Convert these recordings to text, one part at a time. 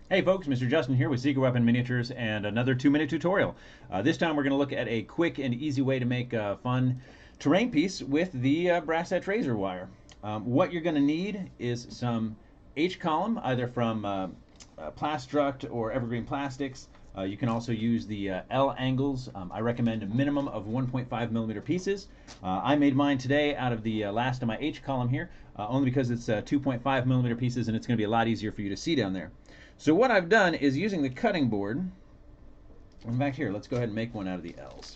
Hey folks, Mr. Justin here with Secret Weapon Miniatures and another 2-minute tutorial. This time we're going to look at a quick and easy way to make a fun terrain piece with the brass edge razor wire. What you're going to need is some H-column, either from Plastruct or Evergreen Plastics. You can also use the L angles. I recommend a minimum of 1.5 millimeter pieces. I made mine today out of the last of my H column here, only because it's 2.5 millimeter pieces and it's going to be a lot easier for you to see down there. So what I've done is using the cutting board, in fact here, let's go ahead and make one out of the L's.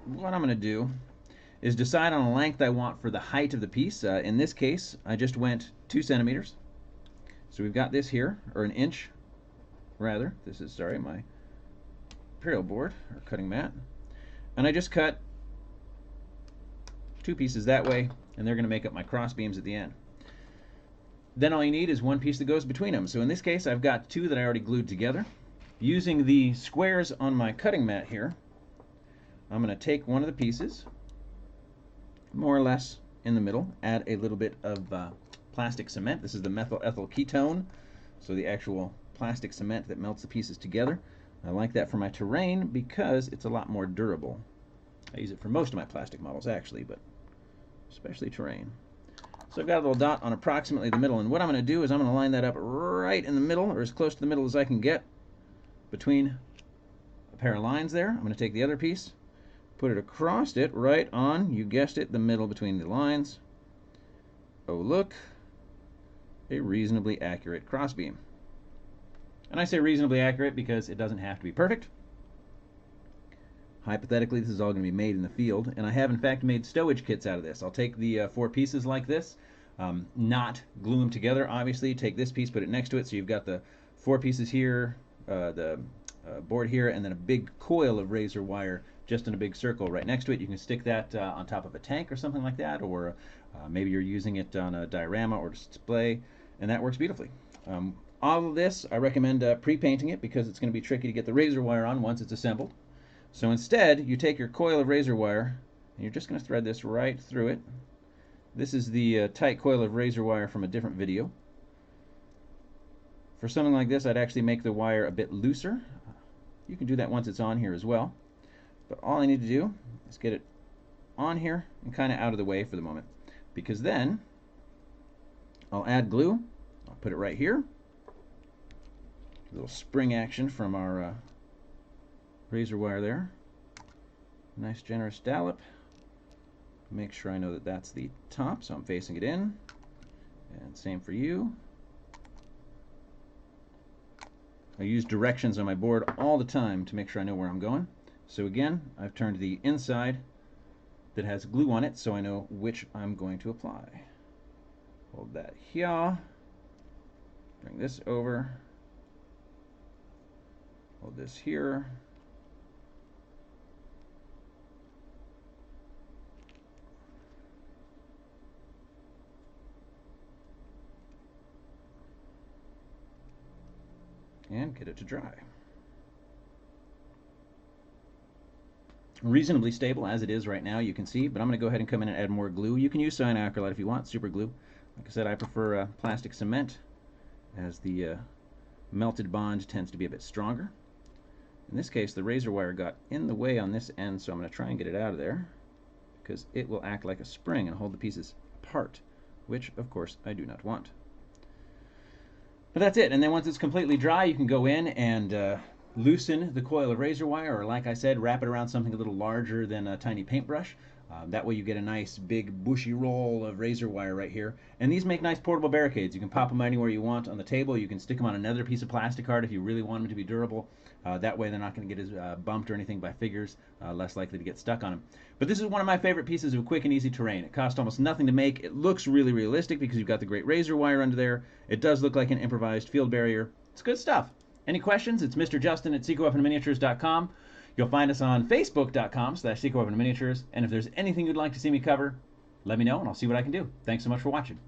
What I'm going to do is decide on a length I want for the height of the piece. In this case, I just went 2 centimeters. So we've got this here, or an inch, rather. This is, sorry, my imperial board, or cutting mat. And I just cut 2 pieces that way, and they're going to make up my cross beams at the end. Then all you need is one piece that goes between them. So in this case, I've got 2 that I already glued together. Using the squares on my cutting mat here, I'm going to take one of the pieces, more or less in the middle, add a little bit of plastic cement. This is the methyl ethyl ketone, so the actual plastic cement that melts the pieces together. I like that for my terrain because it's a lot more durable. I use it for most of my plastic models actually, but especially terrain. So I've got a little dot on approximately the middle, and what I'm going to do is I'm going to line that up right in the middle, or as close to the middle as I can get, between a pair of lines there. I'm going to take the other piece, put it across it, right on, you guessed it, the middle between the lines. Oh look, a reasonably accurate crossbeam. And I say reasonably accurate because it doesn't have to be perfect. Hypothetically, this is all going to be made in the field, and I have in fact made stowage kits out of this. I'll take the 4 pieces like this, not glue them together obviously, take this piece, put it next to it, so you've got the 4 pieces here, the board here, and then a big coil of razor wire just in a big circle right next to it. You can stick that on top of a tank or something like that, or maybe you're using it on a diorama or display, and that works beautifully. All of this, I recommend pre-painting it because it's going to be tricky to get the razor wire on once it's assembled. So instead, you take your coil of razor wire, and you're just going to thread this right through it. This is the tight coil of razor wire from a different video. For something like this, I'd actually make the wire a bit looser. You can do that once it's on here as well. But all I need to do is get it on here and kind of out of the way for the moment, because then I'll add glue. I'll put it right here. A little spring action from our razor wire there. Nice generous dollop. Make sure I know that that's the top, so I'm facing it in. And same for you. I use directions on my board all the time to make sure I know where I'm going. So again, I've turned the inside that has glue on it so I know which I'm going to apply. Hold that here. Bring this over. Hold this here. And get it to dry. Reasonably stable as it is right now, you can see, but I'm going to go ahead and come in and add more glue. You can use cyanoacrylate if you want, super glue. Like I said, I prefer plastic cement, as the melted bond tends to be a bit stronger. In this case, the razor wire got in the way on this end, so I'm going to try and get it out of there, because it will act like a spring and hold the pieces apart, which, of course, I do not want. But that's it, and then once it's completely dry, you can go in and loosen the coil of razor wire, or like I said, wrap it around something a little larger than a tiny paintbrush. That way you get a nice big bushy roll of razor wire right here. And these make nice portable barricades. You can pop them anywhere you want on the table. You can stick them on another piece of plastic art if you really want them to be durable. That way they're not going to get as bumped or anything by figures, less likely to get stuck on them. But this is one of my favorite pieces of quick and easy terrain. It costs almost nothing to make. It looks really realistic because you've got the great razor wire under there. It does look like an improvised field barrier. It's good stuff. Any questions? It's Mr. Justin at secretweaponminiatures.com. You'll find us on facebook.com/secretweaponminiatures. And if there's anything you'd like to see me cover, let me know and I'll see what I can do. Thanks so much for watching.